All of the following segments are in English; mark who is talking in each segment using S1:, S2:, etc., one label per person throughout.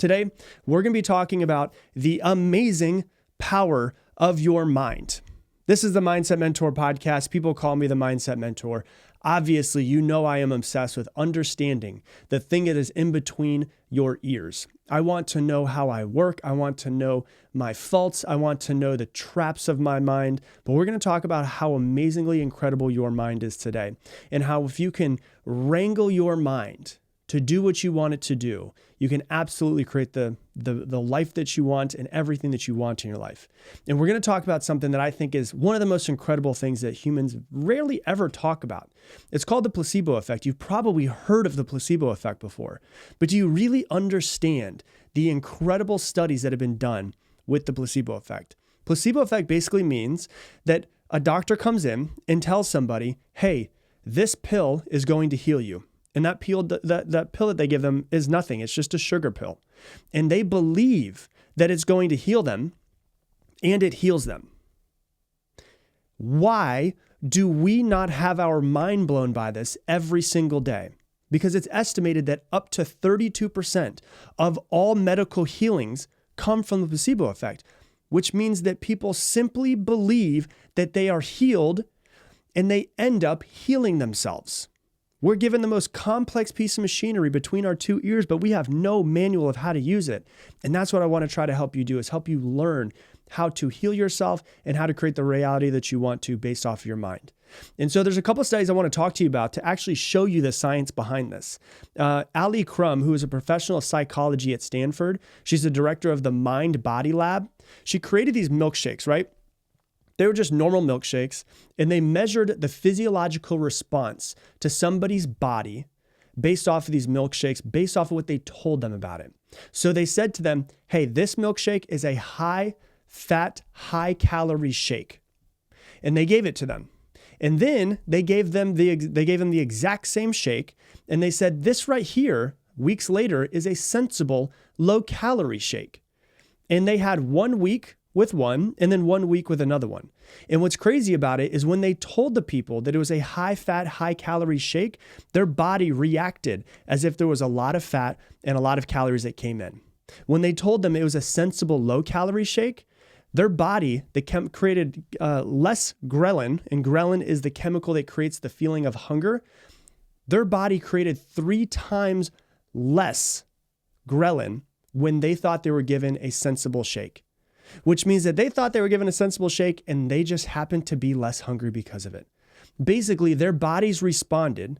S1: Today, we're going to be talking about the amazing power of your mind. This is the Mindset Mentor podcast. People call me the Mindset Mentor. Obviously, you know I am obsessed with understanding the thing that is in between your ears. I want to know how I work. I want to know my faults. I want to know the traps of my mind. But we're going to talk about how amazingly incredible your mind is today, and how if you can wrangle your mind to do what you want it to do, you can absolutely create the life that you want and everything that you want in your life. And we're going to talk about something that I think is one of the most incredible things that humans rarely ever talk about. It's called the placebo effect. You've probably heard of the placebo effect before, but do you really understand the incredible studies that have been done with the placebo effect? Placebo effect basically means that a doctor comes in and tells somebody, hey, this pill is going to heal you. And that pill that they give them is nothing. It's just a sugar pill. And they believe that it's going to heal them, and it heals them. Why do we not have our mind blown by this every single day? Because it's estimated that up to 32% of all medical healings come from the placebo effect, which means that people simply believe that they are healed and they end up healing themselves. We're given the most complex piece of machinery between our two ears, but we have no manual of how to use it. And that's what I want to try to help you do, is help you learn how to heal yourself and how to create the reality that you want to based off of your mind. And so there's a couple of studies I want to talk to you about to actually show you the science behind this. Ali Crum, who is a professional of psychology at Stanford, she's the director of the Mind Body Lab. She created these milkshakes, right? They were just normal milkshakes, and they measured the physiological response to somebody's body based off of these milkshakes, based off of what they told them about it. So they said to them, hey, this milkshake is a high-fat, high-calorie shake. And they gave it to them. And then they gave them the exact same shake, and they said, this right here, weeks later, is a sensible, low-calorie shake. And they had 1 week with one, and then 1 week with another one. And what's crazy about it is when they told the people that it was a high-fat, high-calorie shake, their body reacted as if there was a lot of fat and a lot of calories that came in. When they told them it was a sensible, low-calorie shake, their body, created less ghrelin, and ghrelin is the chemical that creates the feeling of hunger. Their body created 3 times less ghrelin when they thought they were given a sensible shake, which means that they thought they were given a sensible shake and they just happened to be less hungry because of it. Basically, their bodies responded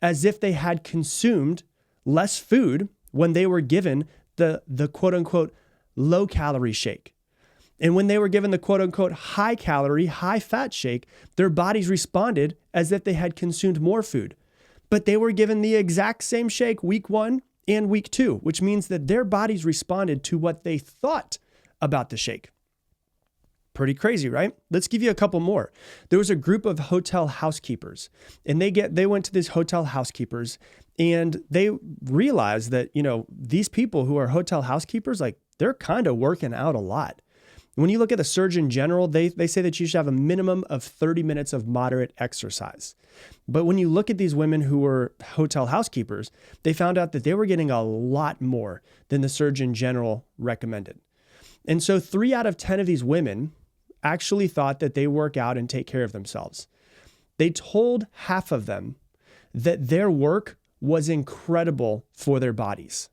S1: as if they had consumed less food when they were given the quote unquote low calorie shake. And when they were given the quote unquote high calorie, high fat shake, their bodies responded as if they had consumed more food. But they were given the exact same shake week 1 and week 2, which means that their bodies responded to what they thought about the shake. Pretty crazy, right? Let's give you a couple more. There was a group of hotel housekeepers, and they went to these hotel housekeepers, and they realized that, these people who are hotel housekeepers, they're kind of working out a lot. When you look at the Surgeon General, they say that you should have a minimum of 30 minutes of moderate exercise. But when you look at these women who were hotel housekeepers, they found out that they were getting a lot more than the Surgeon General recommended. And so 3 out of 10 of these women actually thought that they work out and take care of themselves. They told half of them that their work was incredible for their bodies,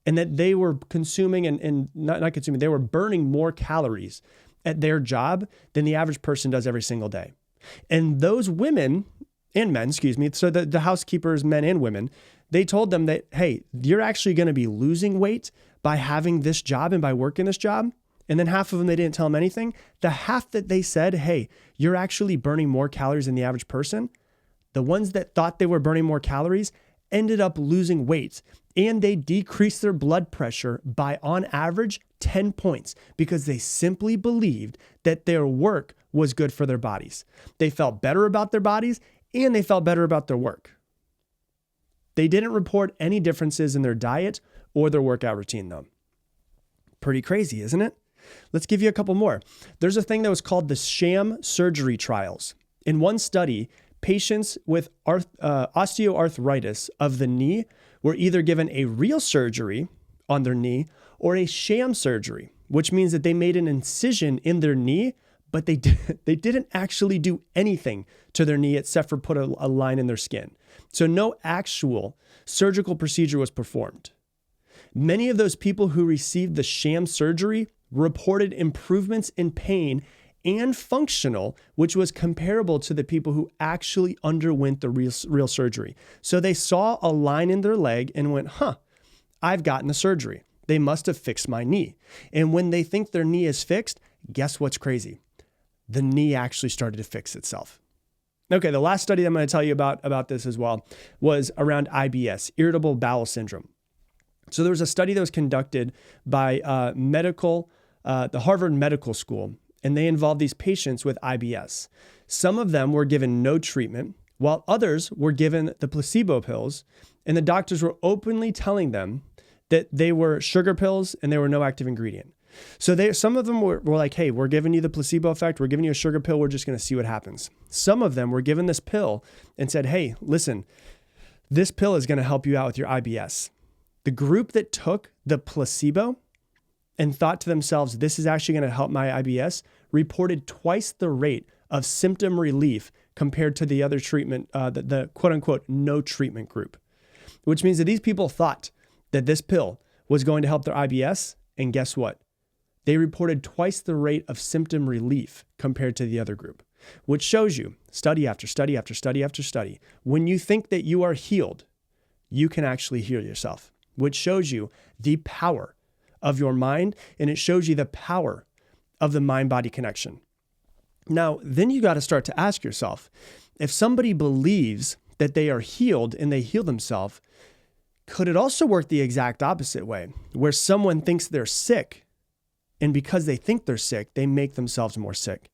S1: and that they were consuming and not consuming, they were burning more calories at their job than the average person does every single day. And those women and men, so the housekeepers, men and women, they told them that, hey, you're actually going to be losing weight by having this job and by working this job. And then half of them, they didn't tell them anything. The half that they said, hey, you're actually burning more calories than the average person, the ones that thought they were burning more calories ended up losing weight, and they decreased their blood pressure by, on average, 10 points because they simply believed that their work was good for their bodies. They felt better about their bodies, and they felt better about their work. They didn't report any differences in their diet or their workout routine, though. Pretty crazy, isn't it? Let's give you a couple more. There's a thing that was called the sham surgery trials. In one study, patients with osteoarthritis of the knee were either given a real surgery on their knee, or a sham surgery, which means that they made an incision in their knee, but they didn't actually do anything to their knee except for put a line in their skin. So no actual surgical procedure was performed. Many of those people who received the sham surgery reported improvements in pain and functional, which was comparable to the people who actually underwent the real surgery. So they saw a line in their leg and went, I've gotten the surgery. They must have fixed my knee. And when they think their knee is fixed, guess what's crazy? The knee actually started to fix itself. Okay, the last study I'm going to tell you about this as well was around IBS, irritable bowel syndrome. So there was a study that was conducted by the Harvard Medical School, and they involved these patients with IBS. Some of them were given no treatment, while others were given the placebo pills, and the doctors were openly telling them that they were sugar pills and they were no active ingredient. So some of them were like, hey, we're giving you the placebo effect. We're giving you a sugar pill. We're just going to see what happens. Some of them were given this pill and said, hey, listen, this pill is going to help you out with your IBS. The group that took the placebo and thought to themselves, this is actually going to help my IBS, reported twice the rate of symptom relief compared to the other treatment, the quote unquote no treatment group, which means that these people thought that this pill was going to help their IBS. And guess what? They reported twice the rate of symptom relief compared to the other group, which shows you study after study after study after study. When you think that you are healed, you can actually heal yourself, which shows you the power of your mind, and it shows you the power of the mind-body connection. Now, then you got to start to ask yourself, if somebody believes that they are healed and they heal themselves, could it also work the exact opposite way, where someone thinks they're sick, and because they think they're sick, they make themselves more sick?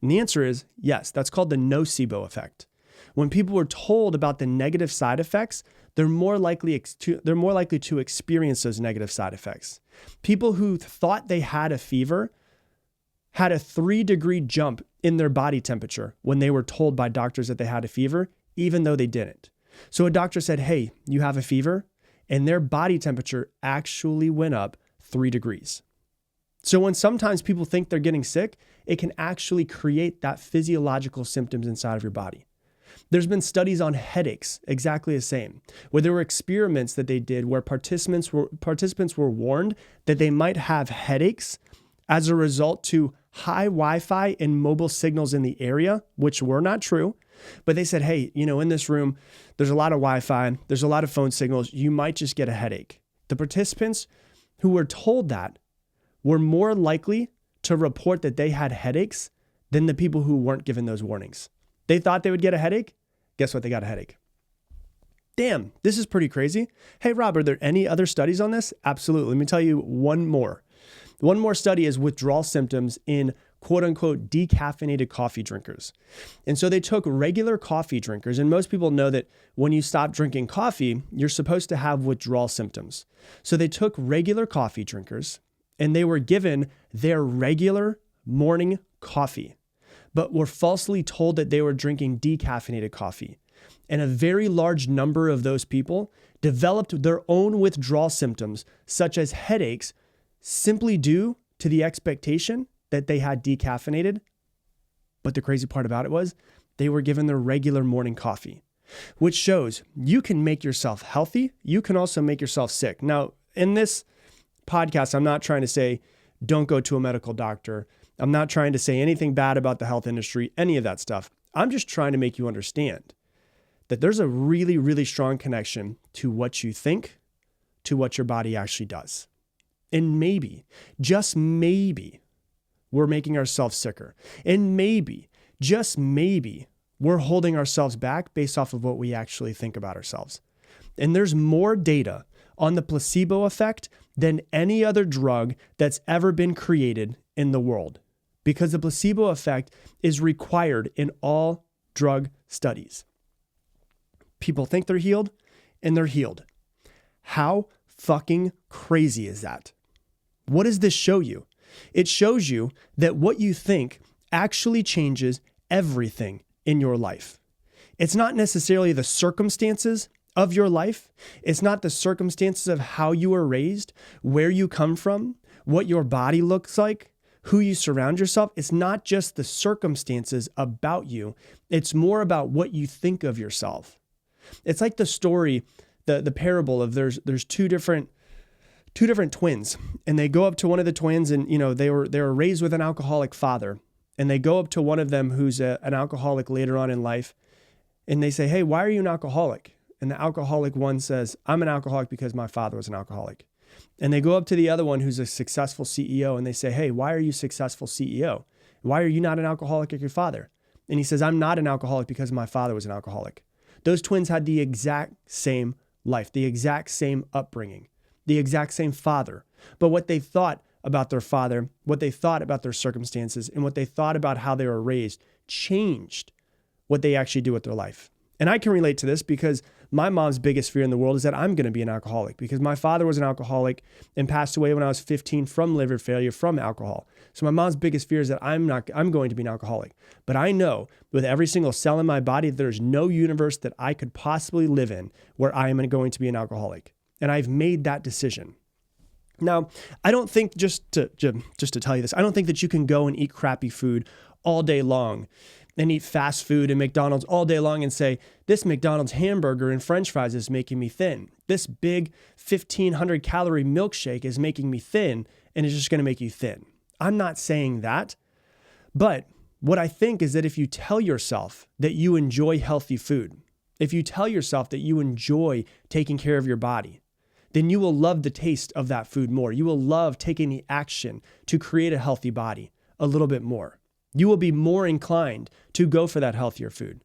S1: And the answer is yes. That's called the nocebo effect. When people were told about the negative side effects, they're more likely to experience those negative side effects. People who thought they had a fever had a 3-degree jump in their body temperature when they were told by doctors that they had a fever, even though they didn't. So a doctor said, hey, you have a fever, and their body temperature actually went up 3 degrees. So when sometimes people think they're getting sick, it can actually create that physiological symptoms inside of your body. There's been studies on headaches, exactly the same, where there were experiments that they did where participants were warned that they might have headaches as a result to high Wi-Fi and mobile signals in the area, which were not true. But they said, hey, in this room, there's a lot of Wi-Fi, there's a lot of phone signals, you might just get a headache. The participants who were told that were more likely to report that they had headaches than the people who weren't given those warnings. They thought they would get a headache. Guess what? They got a headache. Damn, this is pretty crazy. Hey, Rob, are there any other studies on this? Absolutely. Let me tell you one more. One more study is withdrawal symptoms in quote unquote decaffeinated coffee drinkers. And so they took regular coffee drinkers, and most people know that when you stop drinking coffee, you're supposed to have withdrawal symptoms. So they took regular coffee drinkers and they were given their regular morning coffee, but were falsely told that they were drinking decaffeinated coffee. And a very large number of those people developed their own withdrawal symptoms, such as headaches, simply due to the expectation that they had decaffeinated. But the crazy part about it was they were given their regular morning coffee, which shows you can make yourself healthy. You can also make yourself sick. Now, in this podcast, I'm not trying to say don't go to a medical doctor. I'm not trying to say anything bad about the health industry, any of that stuff. I'm just trying to make you understand that there's a really, really strong connection to what you think, to what your body actually does. And maybe, just maybe, we're making ourselves sicker. And maybe, just maybe, we're holding ourselves back based off of what we actually think about ourselves. And there's more data on the placebo effect than any other drug that's ever been created in the world, because the placebo effect is required in all drug studies. People think they're healed, and they're healed. How fucking crazy is that? What does this show you? It shows you that what you think actually changes everything in your life. It's not necessarily the circumstances of your life. It's not the circumstances of how you were raised, where you come from, what your body looks like, who you surround yourself. It's not just the circumstances about you. It's more about what you think of yourself. It's like the story, the parable of there's two different twins, and they go up to one of the twins, and they were raised with an alcoholic father, and they go up to one of them who's an alcoholic later on in life, and they say, "Hey, why are you an alcoholic?" And the alcoholic one says, "I'm an alcoholic because my father was an alcoholic." And they go up to the other one who's a successful CEO, and they say, "Hey, why are you a successful CEO? Why are you not an alcoholic like your father?" And he says, "I'm not an alcoholic because my father was an alcoholic." Those twins had the exact same life, the exact same upbringing, the exact same father. But what they thought about their father, what they thought about their circumstances, and what they thought about how they were raised changed what they actually do with their life. And I can relate to this because my mom's biggest fear in the world is that I'm going to be an alcoholic, because my father was an alcoholic and passed away when I was 15 from liver failure from alcohol. So my mom's biggest fear is that I'm going to be an alcoholic. But I know with every single cell in my body, there's no universe that I could possibly live in where I am going to be an alcoholic. And I've made that decision. Now, I don't think, just to tell you this, I don't think that you can go and eat crappy food all day long and eat fast food and McDonald's all day long and say, "This McDonald's hamburger and French fries is making me thin. This big 1,500 calorie milkshake is making me thin, and it's just going to make you thin." I'm not saying that. But what I think is that if you tell yourself that you enjoy healthy food, if you tell yourself that you enjoy taking care of your body, then you will love the taste of that food more. You will love taking the action to create a healthy body a little bit more. You will be more inclined to go for that healthier food.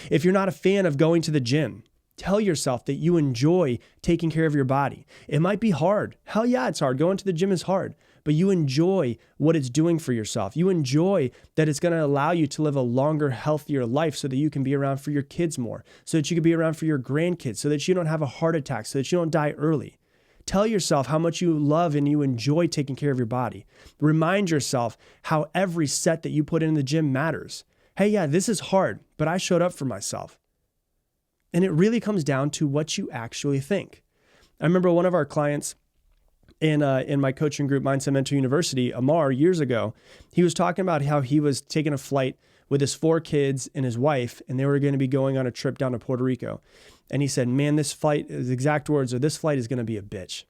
S1: If you're not a fan of going to the gym, tell yourself that you enjoy taking care of your body. It might be hard. Hell yeah, it's hard. Going to the gym is hard, but you enjoy what it's doing for yourself. You enjoy that it's going to allow you to live a longer, healthier life so that you can be around for your kids more, so that you can be around for your grandkids, so that you don't have a heart attack, so that you don't die early. Tell yourself how much you love and you enjoy taking care of your body. Remind yourself how every set that you put in the gym matters. Hey, yeah, this is hard, but I showed up for myself. And it really comes down to what you actually think. I remember one of our clients in my coaching group, Mindset Mentor University, Amar, years ago, he was talking about how he was taking a flight with his 4 kids and his wife, and they were going to be going on a trip down to Puerto Rico. And he said, "Man, this flight," his exact words are, "this flight is going to be a bitch."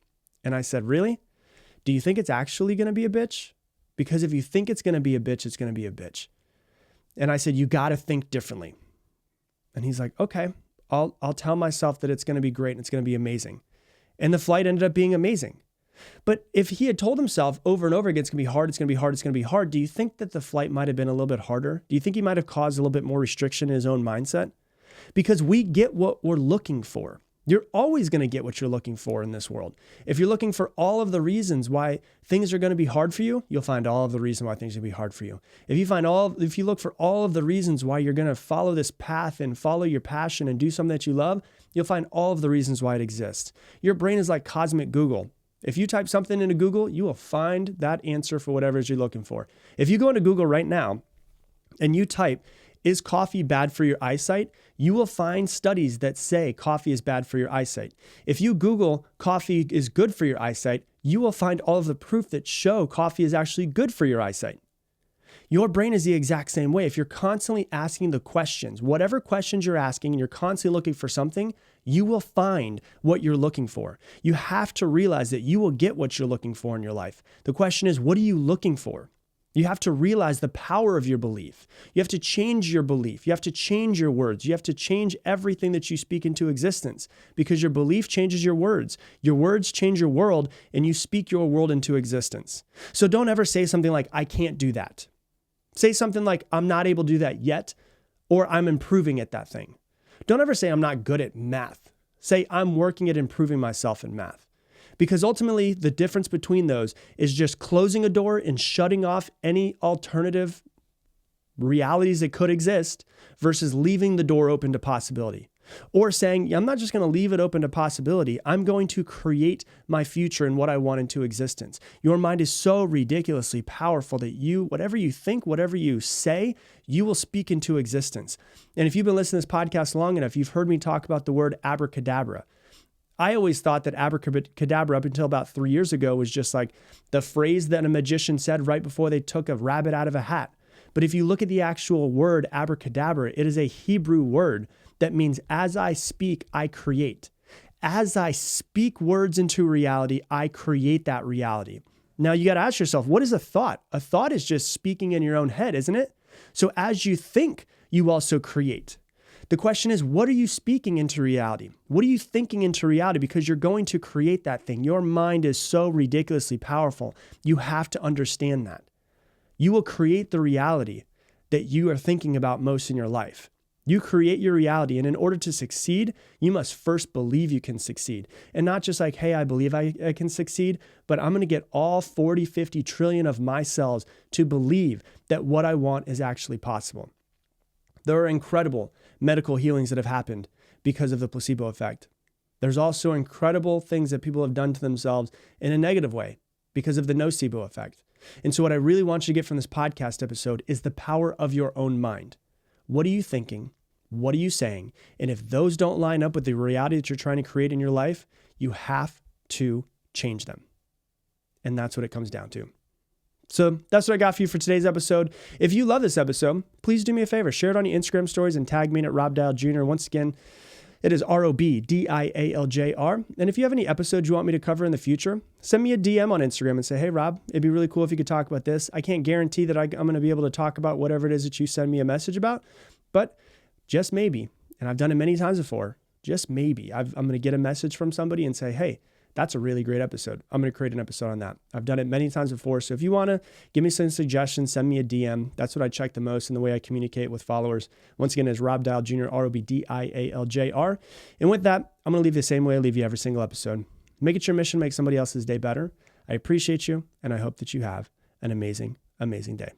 S1: And I said, "Really? Do you think it's actually going to be a bitch? Because if you think it's going to be a bitch, it's going to be a bitch." And I said, "You got to think differently." And he's like, "Okay, I'll tell myself that it's going to be great and it's going to be amazing." And the flight ended up being amazing. But if he had told himself over and over again, "It's going to be hard, it's going to be hard, it's going to be hard," do you think that the flight might have been a little bit harder? Do you think he might have caused a little bit more restriction in his own mindset? Because we get what we're looking for. You're always going to get what you're looking for in this world. If you're looking for all of the reasons why things are going to be hard for you, you'll find all of the reasons why things are going to be hard for you. If you look for all of the reasons why you're going to follow this path and follow your passion and do something that you love, you'll find all of the reasons why it exists. Your brain is like cosmic Google. If you type something into Google, you will find that answer for whatever it is you're looking for. If you go into Google right now and you type, "Is coffee bad for your eyesight?" you will find studies that say coffee is bad for your eyesight. If you Google "coffee is good for your eyesight," you will find all of the proof that show coffee is actually good for your eyesight. Your brain is the exact same way. If you're constantly asking the questions, whatever questions you're asking, and you're constantly looking for something, you will find what you're looking for. You have to realize that you will get what you're looking for in your life. The question is, what are you looking for? You have to realize the power of your belief. You have to change your belief. You have to change your words. You have to change everything that you speak into existence, because your belief changes your words. Your words change your world, and you speak your world into existence. So don't ever say something like, "I can't do that." Say something like, "I'm not able to do that yet," or "I'm improving at that thing." Don't ever say, "I'm not good at math." Say, "I'm working at improving myself in math." Because ultimately, the difference between those is just closing a door and shutting off any alternative realities that could exist versus leaving the door open to possibility. Or saying, I'm not just going to leave it open to possibility. I'm going to create my future and what I want into existence. Your mind is so ridiculously powerful that whatever you think, whatever you say, you will speak into existence. And if you've been listening to this podcast long enough, you've heard me talk about the word abracadabra. I always thought that abracadabra up until about 3 years ago was just like the phrase that a magician said right before they took a rabbit out of a hat. But if you look at the actual word abracadabra, it is a Hebrew word that means as I speak, I create. As I speak words into reality, I create that reality. Now you got to ask yourself, what is a thought? A thought is just speaking in your own head, isn't it? So as you think, you also create. The question is, what are you speaking into reality? What are you thinking into reality? Because you're going to create that thing. Your mind is so ridiculously powerful. You have to understand that. You will create the reality that you are thinking about most in your life. You create your reality. And in order to succeed, you must first believe you can succeed. And not just like, hey, I believe I can succeed, but I'm going to get all 40, 50 trillion of my cells to believe that what I want is actually possible. There are incredible medical healings that have happened because of the placebo effect. There's also incredible things that people have done to themselves in a negative way because of the nocebo effect. And so what I really want you to get from this podcast episode is the power of your own mind. What are you thinking? What are you saying? And if those don't line up with the reality that you're trying to create in your life, you have to change them. And that's what it comes down to. So that's what I got for you for today's episode. If you love this episode, please do me a favor. Share it on your Instagram stories and tag me at Rob Dial Jr. Once again, it is ROBDIALJR. And if you have any episodes you want me to cover in the future, send me a DM on Instagram and say, hey, Rob, it'd be really cool if you could talk about this. I can't guarantee that I'm going to be able to talk about whatever it is that you send me a message about, but just maybe, and I've done it many times before, just maybe, I'm going to get a message from somebody and say, hey, that's a really great episode. I'm going to create an episode on that. I've done it many times before. So if you want to give me some suggestions, send me a DM. That's what I check the most in the way I communicate with followers. Once again, is Rob Dial Jr., ROBDIALJR. And with that, I'm going to leave you the same way I leave you every single episode. Make it your mission, make somebody else's day better. I appreciate you, and I hope that you have an amazing, amazing day.